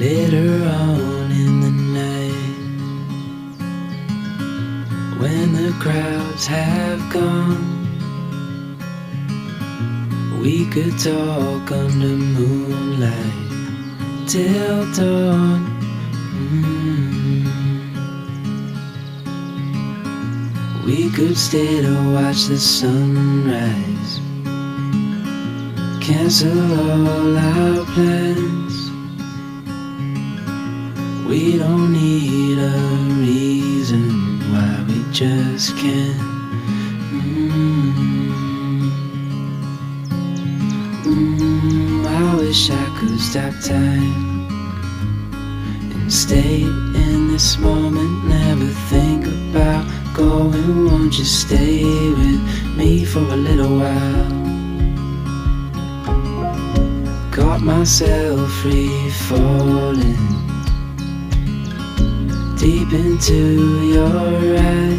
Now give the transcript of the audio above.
Later on in the night, when the crowds have gone, we could talk under moonlight till dawn. We could stay to watch the sunrise, cancel all our plans. We don't need a reason why we just can't. I wish I could stop time and stay in this moment, never think about going. Won't you stay with me for a little while? Got myself free falling deep into your eyes.